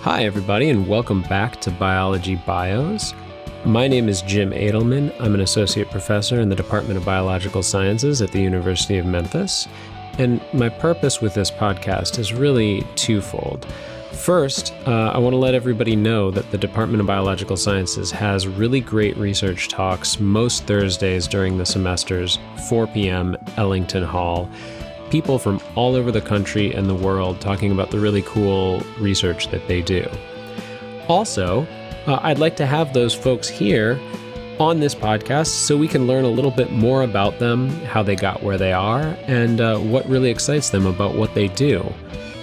Hi, everybody, and welcome back to Biology Bios. My name is Jim Edelman. I'm an associate professor in the Department of Biological Sciences at the University of Memphis. And my purpose with this podcast is really twofold. First, I want to let everybody know that the Department of Biological Sciences has really great research talks most Thursdays during the semesters, 4 p.m., Ellington Hall. People from all over the country and the world talking about the really cool research that they do. Also, I'd like to have those folks here on this podcast so we can learn a little bit more about them, how they got where they are, and what really excites them about what they do.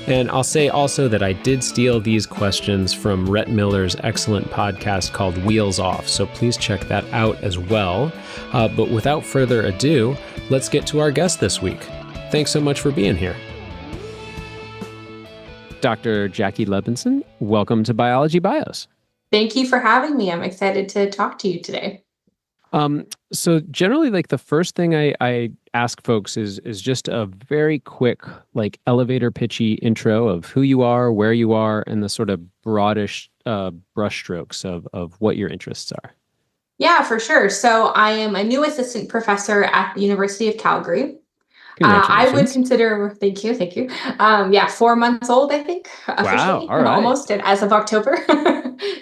And I'll say also that I did steal these questions from Rhett Miller's excellent podcast called Wheels Off, so please check that out as well. But without further ado, let's get to our guest this week. Thanks so much for being here. Dr. Jackie Lebenzon, welcome to Biology Bios. Thank you for having me. I'm excited to talk to you today. So generally, the first thing I ask folks is just a very quick, elevator pitchy intro of who you are, where you are, and the sort of broadish brushstrokes of what your interests are. Yeah, for sure. So I am a new assistant professor at the University of Calgary. I would consider, thank you. 4 months old, I think, officially. Wow, all right. Almost, as of October,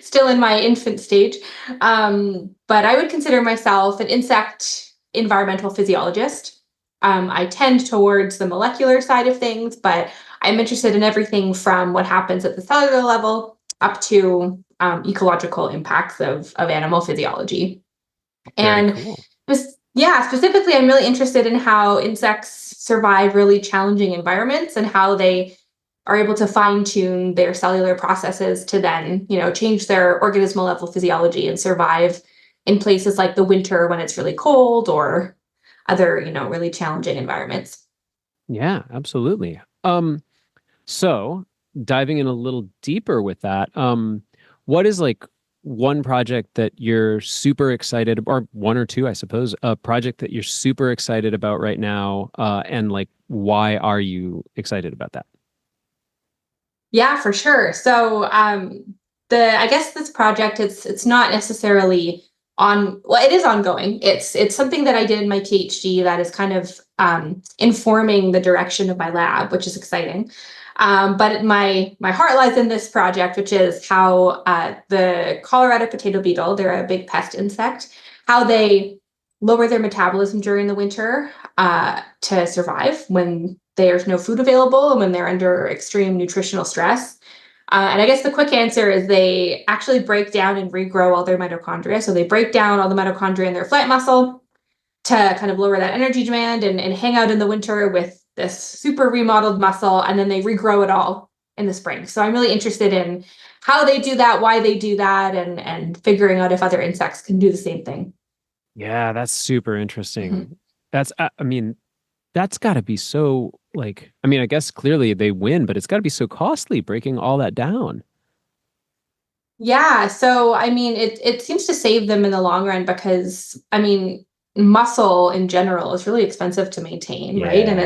still in my infant stage. But I would consider myself an insect environmental physiologist. I tend towards the molecular side of things, but I'm interested in everything from what happens at the cellular level up to ecological impacts of animal physiology. Very cool. Specifically, I'm really interested in how insects survive really challenging environments and how they are able to fine-tune their cellular processes to then, change their organismal level physiology and survive in places like the winter when it's really cold or other, really challenging environments. Yeah, absolutely. So diving in a little deeper with that, what is one project that you're super excited, or one or two, I suppose, a project that you're super excited about right now, and why are you excited about that? Yeah, for sure. So I guess this project, it's not necessarily it is ongoing. It's something that I did in my PhD that is kind of informing the direction of my lab, which is exciting. But my heart lies in this project, which is how the Colorado potato beetle, they're a big pest insect, how they lower their metabolism during the winter to survive when there's no food available and when they're under extreme nutritional stress. And I guess the quick answer is they actually break down and regrow all their mitochondria. So they break down all the mitochondria in their flight muscle to kind of lower that energy demand and hang out in the winter with this super remodeled muscle, and then they regrow it all in the spring. So I'm really interested in how they do that, why they do that, and figuring out if other insects can do the same thing. Yeah, that's super interesting. Mm-hmm. That's got to be so I guess clearly they win, but it's got to be so costly breaking all that down. Yeah, so it seems to save them in the long run because muscle in general is really expensive to maintain, right? And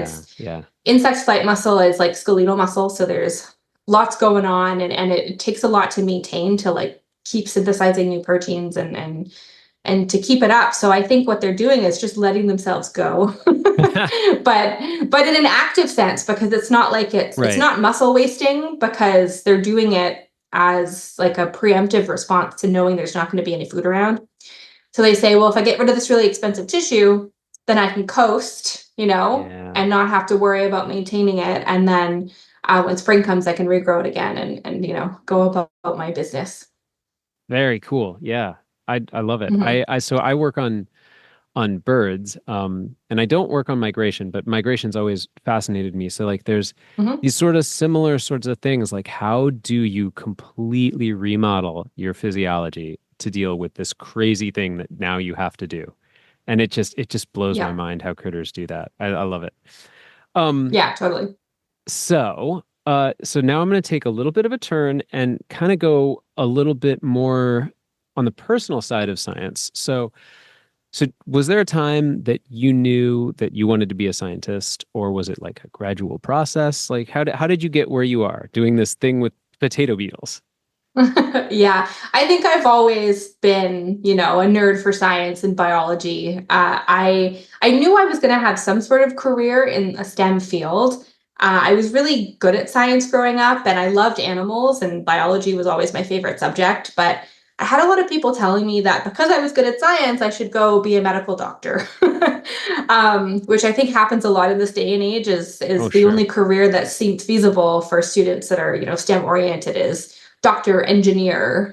insect flight muscle is like skeletal muscle, so there's lots going on, and it takes a lot to maintain to keep synthesizing new proteins and to keep it up. So I think what they're doing is just letting themselves go, but in an active sense, because it's not it's not muscle wasting, because they're doing it as a preemptive response to knowing there's not going to be any food around. So they say, well, if I get rid of this really expensive tissue, then I can coast, and not have to worry about maintaining it. And then when spring comes, I can regrow it again and go about my business. Very cool. Yeah, I love it. Mm-hmm. So I work on birds, and I don't work on migration, but migration's always fascinated me. So there's Mm-hmm. these sort of similar sorts of things, how do you completely remodel your physiology to deal with this crazy thing that now you have to do? And it just blows my mind how critters do that. I love it. Yeah, totally. So now I'm going to take a little bit of a turn and kind of go a little bit more on the personal side of science. So was there a time that you knew that you wanted to be a scientist, or was it a gradual process? How did you get where you are doing this thing with potato beetles? Yeah, I think I've always been, a nerd for science and biology. I knew I was going to have some sort of career in a STEM field. I was really good at science growing up, and I loved animals, and biology was always my favorite subject. But I had a lot of people telling me that because I was good at science, I should go be a medical doctor, which I think happens a lot in this day and age. Oh, Is the only sure. career that seems feasible for students that are STEM oriented is doctor, engineer,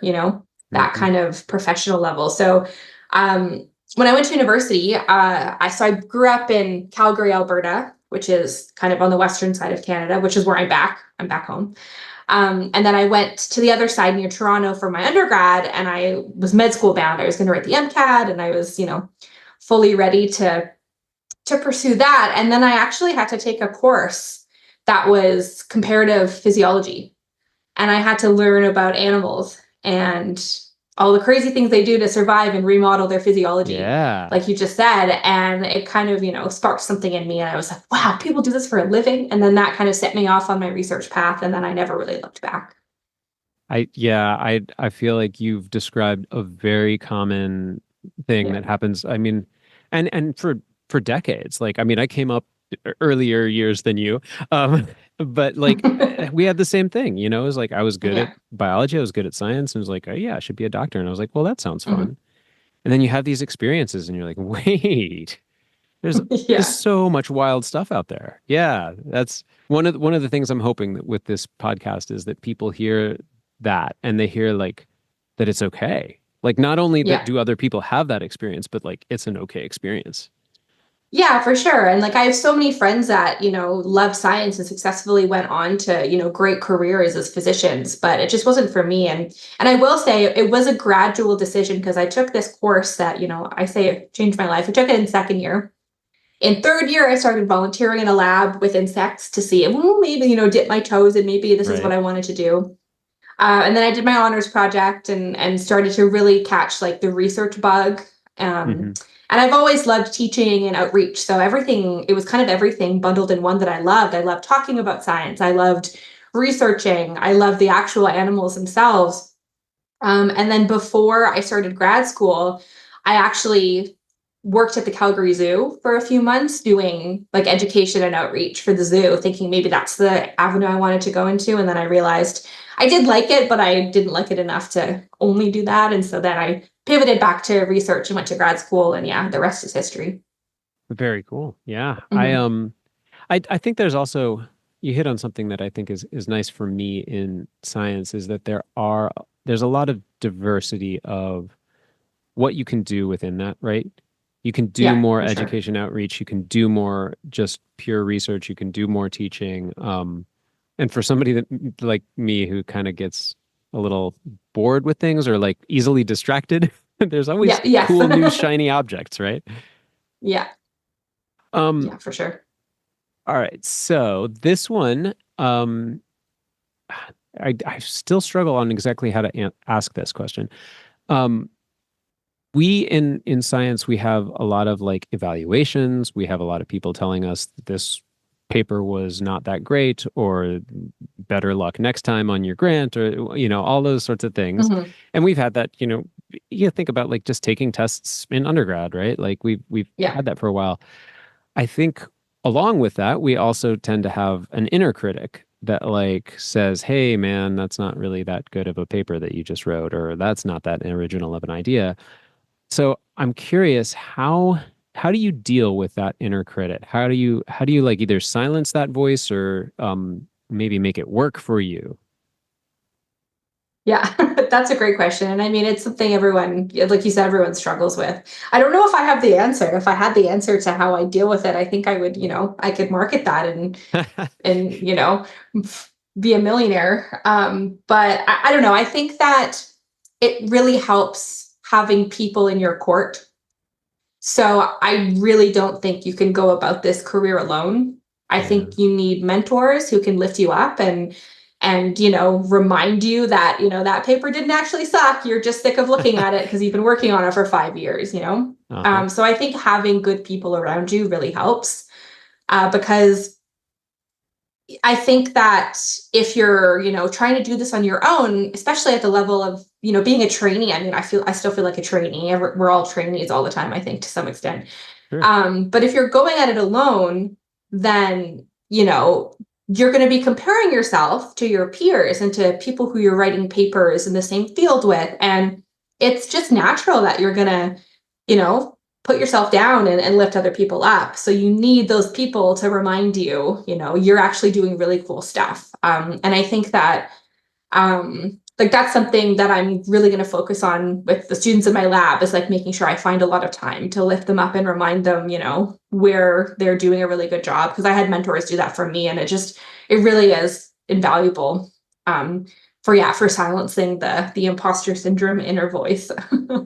that Hmm. kind of professional level. So when I went to university, I grew up in Calgary, Alberta, which is kind of on the western side of Canada, which is where I'm back. I'm back home. And then I went to the other side near Toronto for my undergrad, and I was med school bound. I was going to write the MCAT, and I was, fully ready to pursue that. And then I actually had to take a course that was comparative physiology, and I had to learn about animals and all the crazy things they do to survive and remodel their physiology, Yeah. like you just said. And it kind of, sparked something in me. And I was like, wow, people do this for a living. And then that kind of set me off on my research path. And then I never really looked back. I feel like you've described a very common thing Yeah. that happens. I mean, and for decades. Like, I mean, I came up earlier years than you. Um, but like we had the same thing, you know, it was like I was good at Yeah. biology, I was good at science, and it was like, oh yeah, I should be a doctor. And I was like, well, that sounds Mhm. fun. And then you have these experiences and you're like, wait, there's Yeah. so much wild stuff out there. Yeah, that's one of the things I'm hoping that with this podcast is that people hear that and they hear like that it's okay. Like not only that Yeah. do other people have that experience, but like it's an okay experience. Yeah, for sure. And like I have so many friends that, love science and successfully went on to, great careers as physicians, but it just wasn't for me. And I will say it was a gradual decision because I took this course that, I say it changed my life. I took it in second year. In third year, I started volunteering in a lab with insects to see, well, maybe, dip my toes and maybe this is what Right. I wanted to do. And then I did my honors project and started to really catch like the research bug. Um, Hmm. and I've always loved teaching and outreach. So everything, it was kind of everything bundled in one that I loved. I loved talking about science. I loved researching. I loved the actual animals themselves. And then before I started grad school, I actually worked at the Calgary Zoo for a few months doing like education and outreach for the zoo, thinking maybe that's the avenue I wanted to go into. And then I realized I did like it, but I didn't like it enough to only do that. And so then I pivoted back to research and went to grad school. And yeah, the rest is history. Very cool. Yeah. Hmm. I think there's also you hit on something that I think is nice for me in science is that there's a lot of diversity of what you can do within that, right? You can do Yeah, more for sure. education outreach, you can do more just pure research, you can do more teaching. And for somebody that like me who kind of gets a little bored with things or like easily distracted, there's always Yeah, yes. cool new shiny objects, right? Yeah, Um, yeah, for sure. all right. So this one, I still struggle on exactly how to ask this question. Um, we in science we have a lot of like evaluations, we have a lot of people telling us that this paper was not that great or better luck next time on your grant or all those sorts of things. Hmm. And we've had that, you think about like just taking tests in undergrad, right? Like we've Yeah. had that for a while. I think along with that we also tend to have an inner critic that like says, hey man, that's not really that good of a paper that you just wrote, or that's not that original of an idea. So I'm curious, how do you deal with that inner critic? How do you like either silence that voice or maybe make it work for you? Yeah, that's a great question. And I mean, it's something everyone, yeah, like you said, everyone struggles with. I don't know if I have the answer. If I had the answer to how I deal with it, I think I would, I could market that and be a millionaire. But I don't know. I think that it really helps having people in your court. So I really don't think you can go about this career alone. I Yeah. think you need mentors who can lift you up and remind you that that paper didn't actually suck. You're just sick of looking at it because you've been working on it for 5 years. Uh-huh. So I think having good people around you really helps because I think that if you're, trying to do this on your own, especially at the level of, being a trainee, I mean, I still feel like a trainee. We're all trainees all the time, I think, to some extent. Sure. But if you're going at it alone, then, you're going to be comparing yourself to your peers and to people who you're writing papers in the same field with. And it's just natural that you're going to, you know, put yourself down and lift other people up. So you need those people to remind you, you're actually doing really cool stuff. And I think that like that's something that I'm really going to focus on with the students in my lab, is like making sure I find a lot of time to lift them up and remind them, where they're doing a really good job. Because I had mentors do that for me, and it really is invaluable for silencing the imposter syndrome inner voice.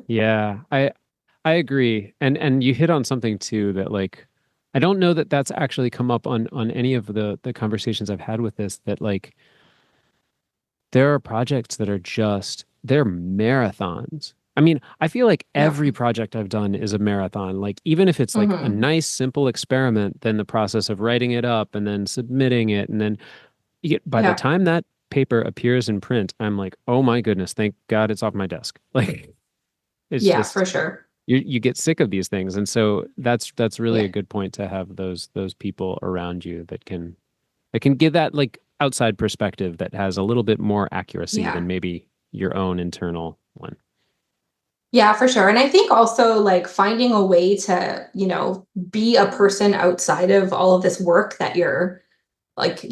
Yeah, I agree. And you hit on something too that like I don't know that that's actually come up on any of the conversations I've had with this, that like there are projects that are just they're marathons. I mean, I feel like Yeah. every project I've done is a marathon. Like even if it's like a Hmm. nice simple experiment, then the process of writing it up and then submitting it, and then by the Yeah. time that paper appears in print, I'm like, "Oh my goodness, thank God it's off my desk." Like it's Yeah, just for sure. you get sick of these things. And so that's really a Yeah. good point, to have those people around you that can give that like outside perspective that has a little bit more accuracy Yeah. than maybe your own internal one. Yeah, for sure. And I think also like finding a way to, be a person outside of all of this work that you're like,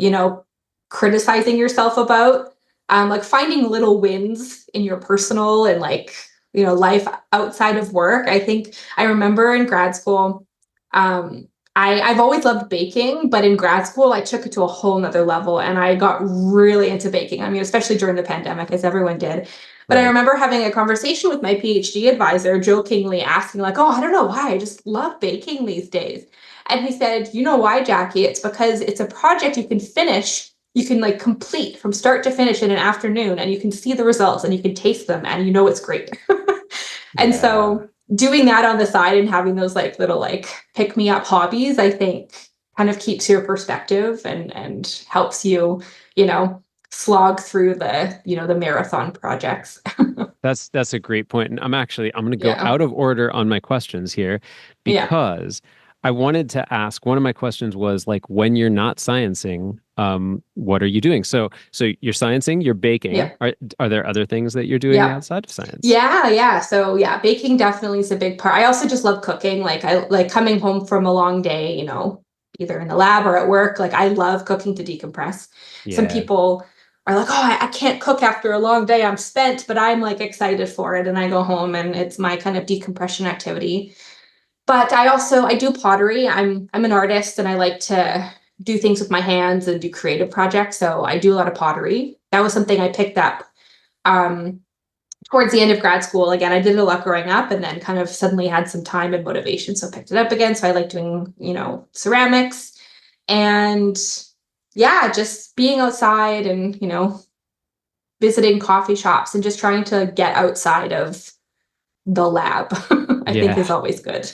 criticizing yourself about. Like finding little wins in your personal and like, life outside of work. I think I remember in grad school, I've always loved baking, but in grad school, I took it to a whole nother level and I got really into baking. I mean, especially during the pandemic, as everyone did. But I Right. remember having a conversation with my PhD advisor, jokingly asking, like, oh, I don't know why. I just love baking these days. And he said, you know why, Jackie? It's because it's a project you can finish, you can like complete from start to finish in an afternoon, and you can see the results and you can taste them and it's great. And Yeah. so doing that on the side and having those like little like pick me up hobbies, I think kind of keeps your perspective and helps you, you know, slog through the marathon projects. That's a great point. And I'm going to go Yeah. out of order on my questions here, Yeah. because I wanted to ask, one of my questions was like, when you're not sciencing, what are you doing? So you're sciencing, you're baking. Yeah. Are there other things that you're doing Yeah. outside of science? Yeah, yeah. So yeah, baking definitely is a big part. I also just love cooking. Like I like coming home from a long day, either in the lab or at work. Like I love cooking to decompress. Some Yeah. people are like, oh, I can't cook after a long day. I'm spent, but I'm like excited for it. And I go home and it's my kind of decompression activity. But I do pottery. I'm an artist and I like to do things with my hands and do creative projects. So I do a lot of pottery. That was something I picked up. Um, Towards the end of grad school. Again, I did it a lot growing up and then kind of suddenly had some time and motivation, so picked it up again. So I like doing, ceramics and yeah, just being outside and, visiting coffee shops and just trying to get outside of the lab, I think is Yeah. always good.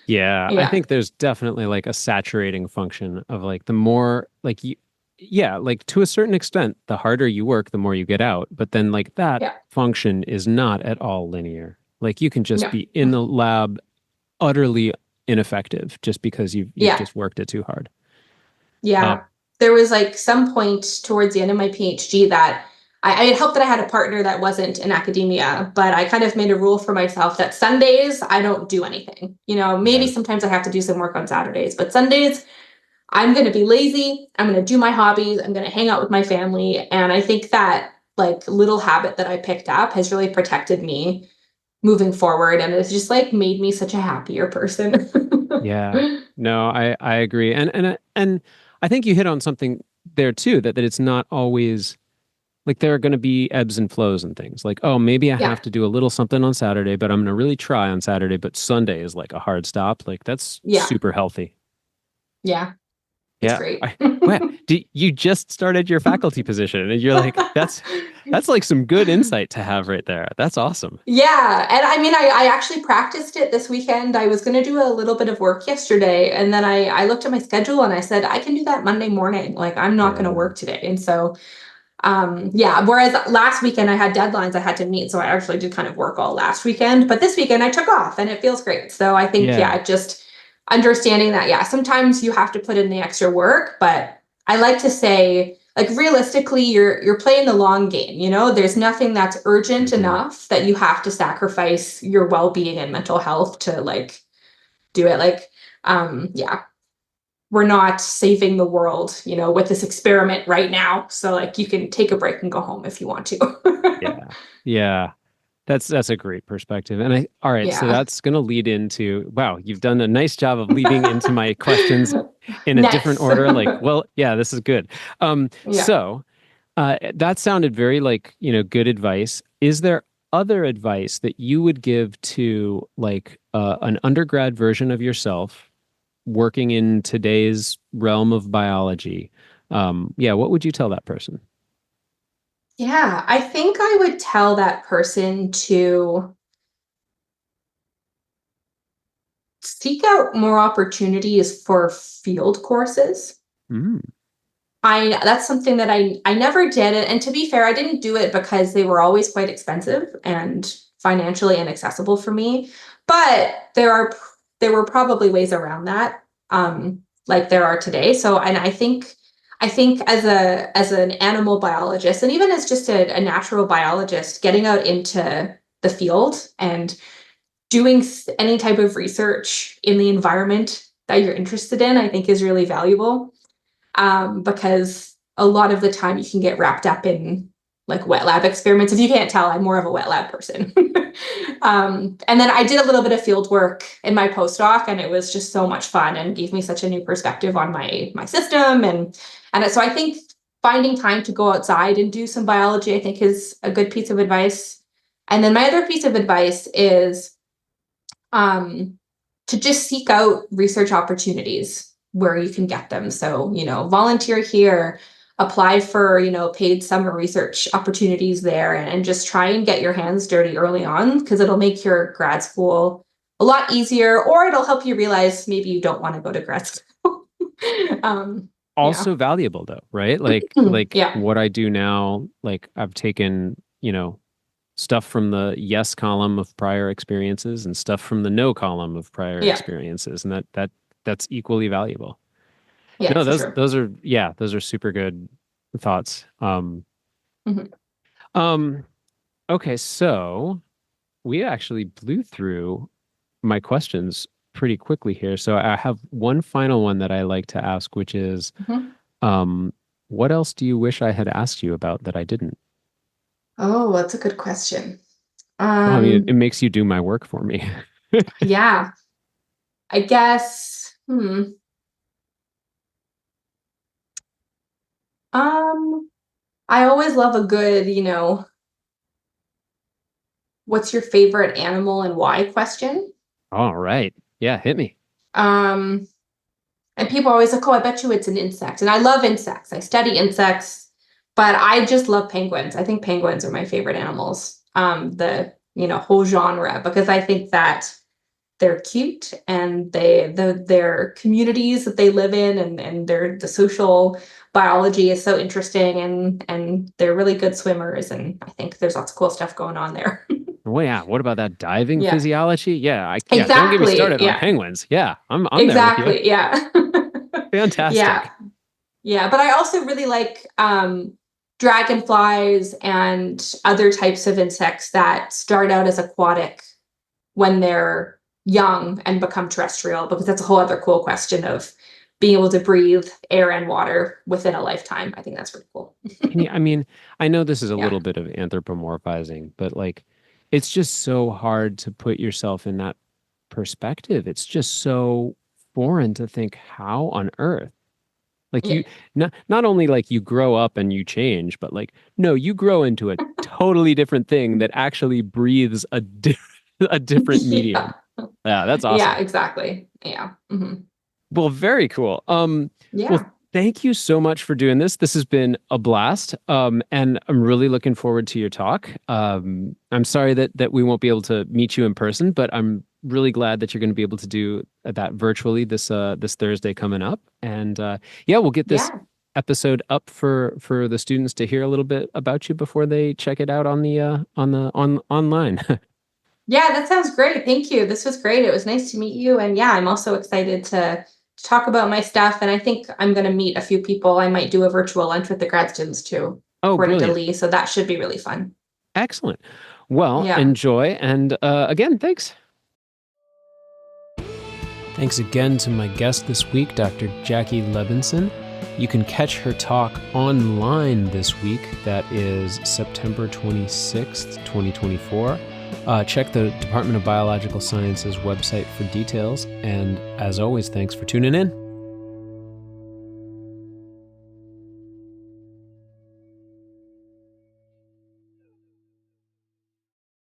Yeah, I Yeah. think there's definitely like a saturating function of like the more like you, yeah, like to a certain extent, the harder you work, the more you get out. But then like that Yeah. function is not at all linear. Like you can just No. be in the lab utterly ineffective just because you've Yeah. just worked it too hard. Uh, Yeah. There was like some point towards the end of my PhD that it helped that I had a partner that wasn't in academia, but I kind of made a rule for myself that Sundays I don't do anything. Maybe yeah, sometimes I have to do some work on Saturdays, but Sundays I'm going to be lazy. I'm going to do my hobbies. I'm going to hang out with my family. And I think that like little habit that I picked up has really protected me moving forward. And it's just like made me such a happier person. yeah. No, I agree. And I think you hit on something there too, that it's not always like there are going to be ebbs and flows and things like, oh, maybe I Yeah. have to do a little something on Saturday, but I'm going to really try on Saturday, but Sunday is like a hard stop. Like that's Yeah. super healthy. Yeah. It's Yeah. great. Well, you just started your faculty position and you're like, that's like some good insight to have right there. That's awesome. Yeah, and I mean, I actually practiced it this weekend. I was going to do a little bit of work yesterday, and then I looked at my schedule and I said, I can do that Monday morning. Like, I'm not going to Yeah. work today. And so, yeah, whereas last weekend I had deadlines I had to meet, so I actually did kind of work all last weekend, but this weekend I took off and it feels great. So I think, Yeah. yeah, just understanding that, yeah, sometimes you have to put in the extra work, but I like to say, like, realistically, you're playing the long game, you know? There's nothing that's urgent Hmm. enough that you have to sacrifice your well-being and mental health to like do it. Like, yeah, we're not saving the world, you know, with this experiment right now. So like you can take a break and go home if you want to. Yeah. Yeah. That's a great perspective. And all right, so Yeah. that's going to lead into, wow, you've done a nice job of leading into my questions in a different Nice. order. Like, well, yeah, this is good. Yeah. So that sounded very like, good advice. Is there other advice that you would give to like an undergrad version of yourself working in today's realm of biology? Yeah, what would you tell that person? Yeah, I think I would tell that person to seek out more opportunities for field courses. Mm, I That's something that I never did, and to be fair, I didn't do it because they were always quite expensive and financially inaccessible for me. But there were probably ways around that, like there are today. So, and I think as an animal biologist, and even as just a natural biologist, getting out into the field and doing any type of research in the environment that you're interested in, I think is really valuable, because a lot of the time you can get wrapped up in like wet lab experiments. If you can't tell, I'm more of a wet lab person. And then I did a little bit of field work in my postdoc, and it was just so much fun and gave me such a new perspective on my system. And so I think finding time to go outside and do some biology, I think, is a good piece of advice. And then my other piece of advice is, um, to just seek out research opportunities where you can get them. So, you know, volunteer here, apply for, you know, paid summer research opportunities there, and just try and get your hands dirty early on, because it'll make your grad school a lot easier, or it'll help you realize maybe you don't want to go to grad school. Yeah. Also valuable though, right? Like Yeah. what I do now, like I've taken, stuff from the yes column of prior experiences and stuff from the no column of prior Yeah. experiences, and that's equally valuable. Yeah, No, for those sure. those are yeah, those are super good thoughts. Mhm. Um, okay, so we actually blew through my questions pretty quickly here. So I have one final one that I like to ask, which is, Mhm. um, what else do you wish I had asked you about that I didn't? Oh, that's a good question. Well, I mean, it Um, makes you do my work for me. yeah, I guess. Um, I always love a good, you know, what's your favorite animal and why question. All right. Yeah, hit me. Um, and people are always like, oh, I bet you it's an insect. And I love insects. I study insects, but I just love penguins. I think penguins are my favorite animals. The, you know, whole genre, because I think that they're cute, and their communities that they live in, and the social biology is so interesting, and they're really good swimmers, and I think there's lots of cool stuff going on there. Well, yeah. What about that diving Yeah, physiology? Yeah, yeah. Don't get me exactly. started on Yeah, penguins. Yeah, I'm there with you. exactly. Yeah. Yeah. Fantastic. Yeah, but I also really like, dragonflies and other types of insects that start out as aquatic when they're young and become terrestrial, because that's a whole other cool question of being able to breathe air and water within a lifetime. I think that's pretty cool. I mean, I know this is a Yeah. little bit of anthropomorphizing, but like, it's just so hard to put yourself in that perspective. It's just so foreign to think how on earth. Like Yeah. not only like you grow up and you change, but like no, you grow into a totally different thing that actually breathes a different Yeah. medium. Yeah, that's Yeah, awesome. exactly. Yeah. Well, very cool. Yeah. Well, thank you so much for doing this. This has been a blast. And I'm really looking forward to your talk. I'm sorry that we won't be able to meet you in person, but I'm really glad that you're going to be able to do that virtually this Thursday coming up. And yeah, we'll get this Yeah. episode up for the students to hear a little bit about you before they check it out on online. Yeah, that sounds great. Thank you. This was great. It was nice to meet you. And yeah, I'm also excited to talk about my stuff. And I think I'm going to meet a few people. I might do a virtual lunch with the grad students too, Oh, according to brilliant. Lee. So that should be really fun. Excellent. Well, Yeah. enjoy. And again, thanks. Thanks again to my guest this week, Dr. Jackie Lebenzon. You can catch her talk online this week. That is September 26th, 2024. Check the Department of Biological Sciences website for details. And as always, thanks for tuning in.